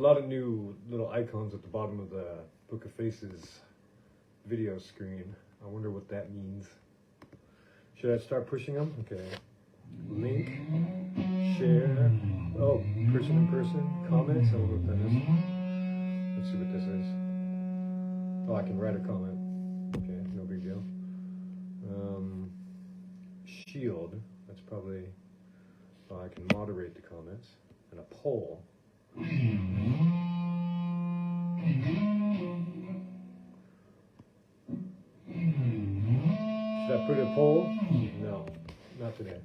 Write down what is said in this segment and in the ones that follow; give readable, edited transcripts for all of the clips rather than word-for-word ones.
lot of new little icons at the bottom of the Book of Faces video screen. I wonder what that means. Should I start pushing them? Okay. Link, share, oh, person in person, comments, I don't know what that is. Let's see what this is. Oh, I can write a comment. Okay, no big deal. Shield, that's probably, I can moderate the comments. And a poll. Should I put a poll? No, not today.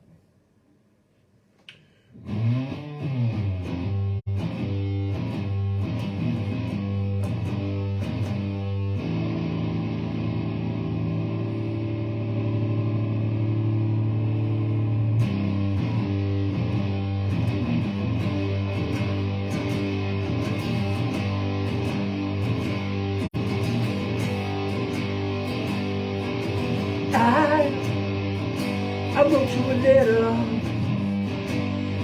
I wrote you a letter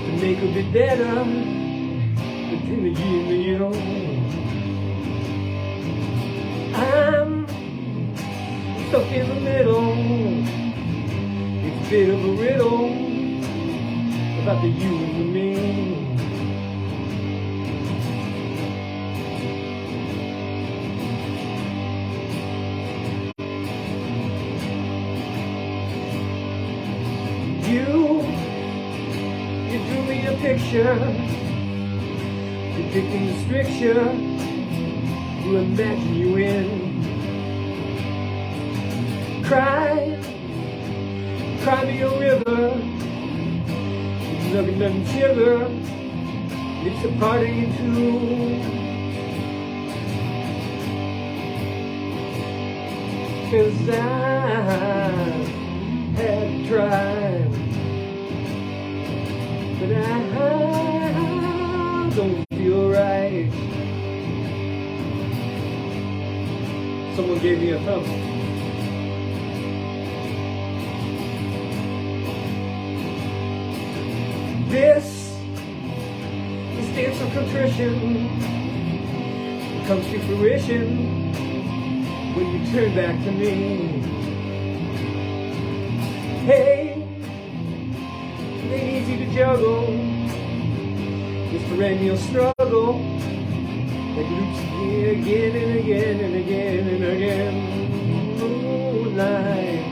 to make a bit better between the you and the you. I'm stuck in the middle. It's a bit of a riddle about the you and the me. You drew me a picture depicting the stricture you imagine you in. Cry me a river, nothing shiver, it's a party in two. 'Cause I had tried, but I don't feel right. Someone gave me a thumb. This is dance of contrition. It comes to fruition when you turn back to me. Hey, it ain't easy to juggle this perennial struggle that loops again and again and again and again. Moonlight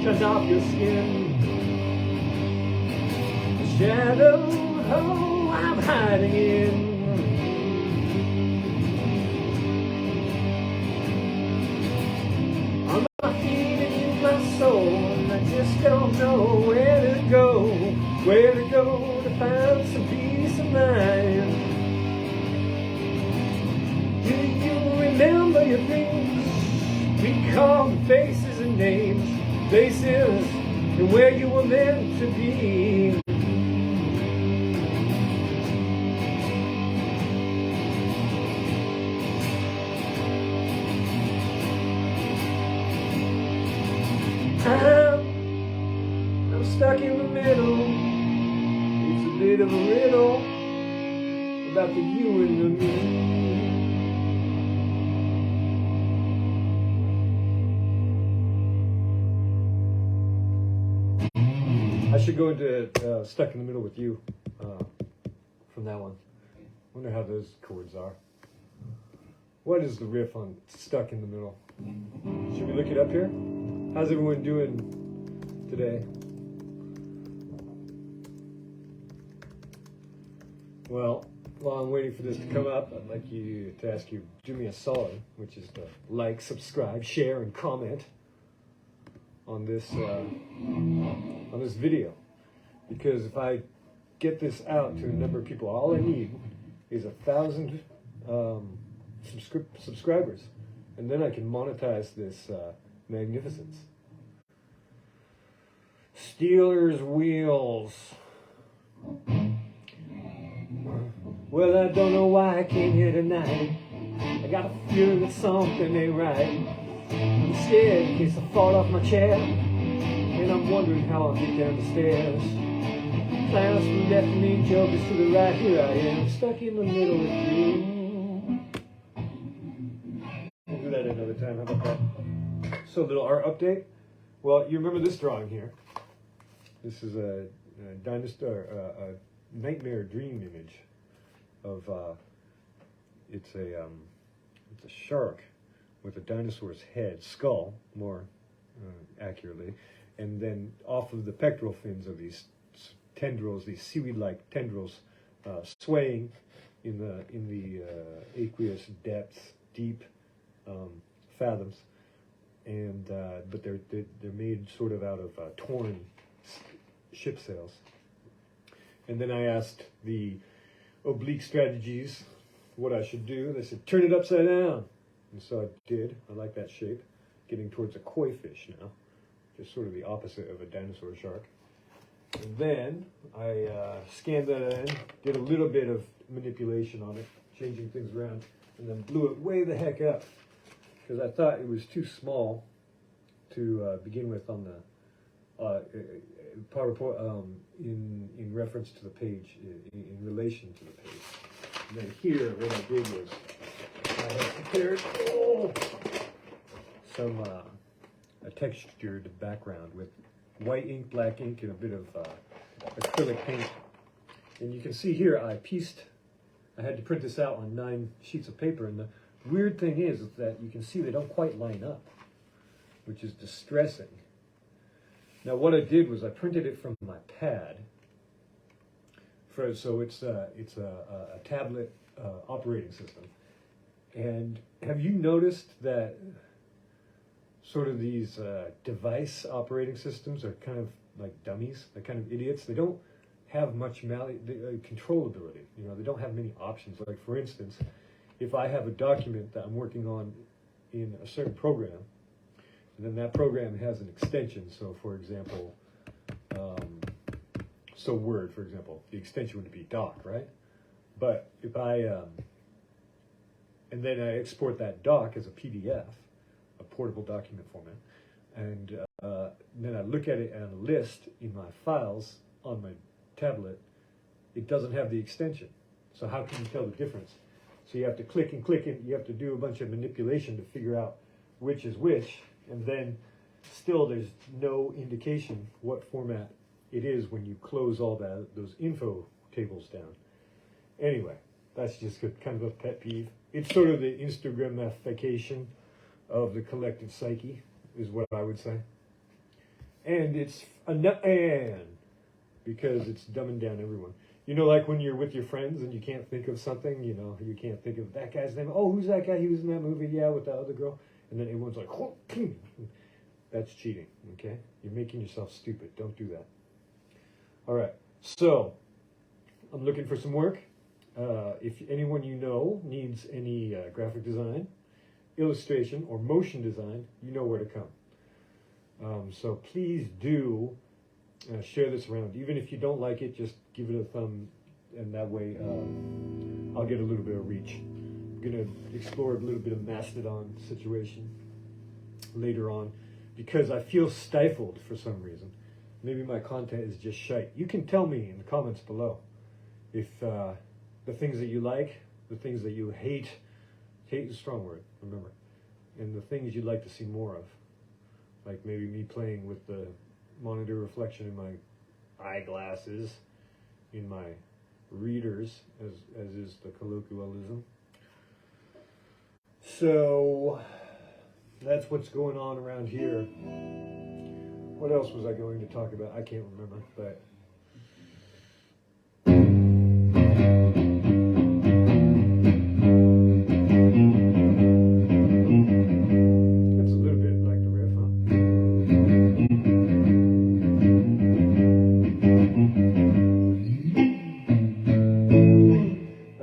shines off your skin. The shadow, oh, I'm hiding in. On my feet and in my soul, I just don't know where to go to find some peace of mind. Do you remember your things? We call them faces and names, places and where you were meant to be. I'm stuck in the middle. It's a bit of a riddle about the you and the me. I should go into Stuck in the Middle with You from that one. Wonder how those chords are. What is the riff on Stuck in the Middle? Should we look it up here? How's everyone doing today? Well, while I'm waiting for this to come up, I'd like you to ask you, do me a solid, which is to like, subscribe, share, and comment on this video. Because if I get this out to a number of people, all I need is 1,000 subscribers, and then I can monetize this magnificence. Steelers wheels. Well, I don't know why I came here tonight. I got a feeling that something ain't right. I'm scared in case I fall off my chair, and I'm wondering how I'll get down the stairs. Clowns to the left of me, jokers to the right. Here I am, stuck in the middle of you. We'll do that another time. How about that? So, a little art update. Well, you remember this drawing here. This is a dinosaur, a nightmare dream image of it's a shark with a dinosaur's head, skull, more accurately, and then off of the pectoral fins of these tendrils, these seaweed-like tendrils, swaying in the aqueous depths, deep fathoms, and but they're made sort of out of torn ship sails. And then I asked the oblique strategies what I should do. They said, turn it upside down. And so I did. I like that shape. Getting towards a koi fish now. Just sort of the opposite of a dinosaur shark. And then I scanned that in, did a little bit of manipulation on it, changing things around, and then blew it way the heck up. Because I thought it was too small to begin with on the PowerPoint in reference to the page, in relation to the page. And then here, what I did was I had prepared some a textured background with white ink, black ink, and a bit of acrylic paint. And you can see here I had to print this out on 9 sheets of paper, and the weird thing is that you can see they don't quite line up, which is distressing. Now what I did was I printed it from my pad. So it's a tablet operating system. And have you noticed that sort of these device operating systems are kind of like dummies? They're kind of idiots. They don't have much controllability. You know, they don't have many options. Like for instance, if I have a document that I'm working on in a certain program, and then that program has an extension. So for example, Word, for example, the extension would be doc, right? But if and then I export that doc as a PDF, a portable document format, and then I look at it on a list in my files on my tablet, it doesn't have the extension. So how can you tell the difference? So you have to click and click it, you have to do a bunch of manipulation to figure out which is which, and then still there's no indication what format it is when you close all those info tables down. Anyway, that's just kind of a pet peeve. It's sort of the Instagramification of the collective psyche, is what I would say. And it's because it's dumbing down everyone. You know, like when you're with your friends and you can't think of something, you know, you can't think of that guy's name. Oh, who's that guy? He was in that movie, yeah, with that other girl. And then everyone's like, oh, that's cheating, okay? You're making yourself stupid. Don't do that. All right, so I'm looking for some work. If anyone you know needs any graphic design, illustration, or motion design, you know where to come. So please do share this around. Even if you don't like it, just give it a thumb, and that way I'll get a little bit of reach. I'm going to explore a little bit of Mastodon situation later on, because I feel stifled for some reason. Maybe my content is just shite. You can tell me in the comments below if the things that you like, the things that you hate is a strong word, remember, and the things you'd like to see more of. Like maybe me playing with the monitor reflection in my eyeglasses, in my readers, as is the colloquialism. So that's what's going on around here. What else was I going to talk about? I can't remember, but it's a little bit like the riff, huh?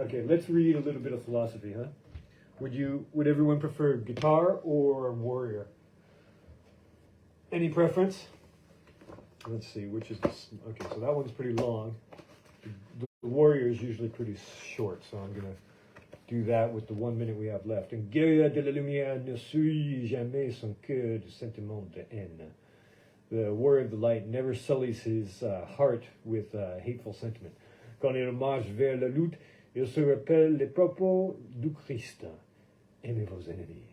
Okay, let's read a little bit of philosophy, huh? Would everyone prefer guitar or warrior? Any preference? Let's see, which is this? Okay, so that one's pretty long. The warrior is usually pretty short, so I'm gonna do that with the 1 minute we have left. En guerre de la lumière ne suis jamais sans cœur de sentiment de haine. The warrior of the light never sullies his heart with hateful sentiment. Quand il marche vers la lutte, il se rappelle les propos du Christ. Aimez vos ennemis.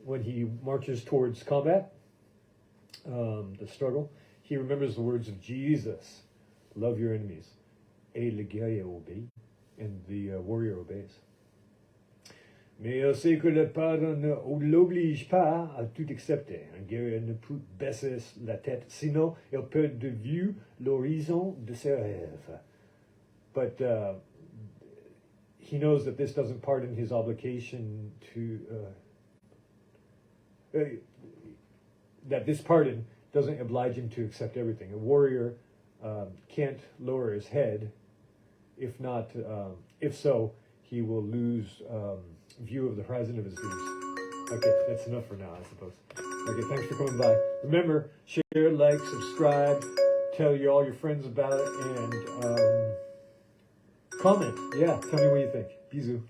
When he marches towards combat, the struggle, he remembers the words of Jesus. Love your enemies. Et le guerrier obéit. And the warrior obeys. Mais il sait que le pardon ne l'oblige pas à tout accepter. Un guerrier ne peut baisser la tête, sinon il perd de vue l'horizon de ses rêves. But he knows that this doesn't pardon his obligation to... that this pardon doesn't oblige him to accept everything. A warrior can't lower his head. If not, if so, he will lose view of the horizon of his dreams. Okay, that's enough for now, I suppose. Okay, thanks for coming by. Remember, share, like, subscribe, tell all your friends about it, and comment. Yeah, tell me what you think. Bisous.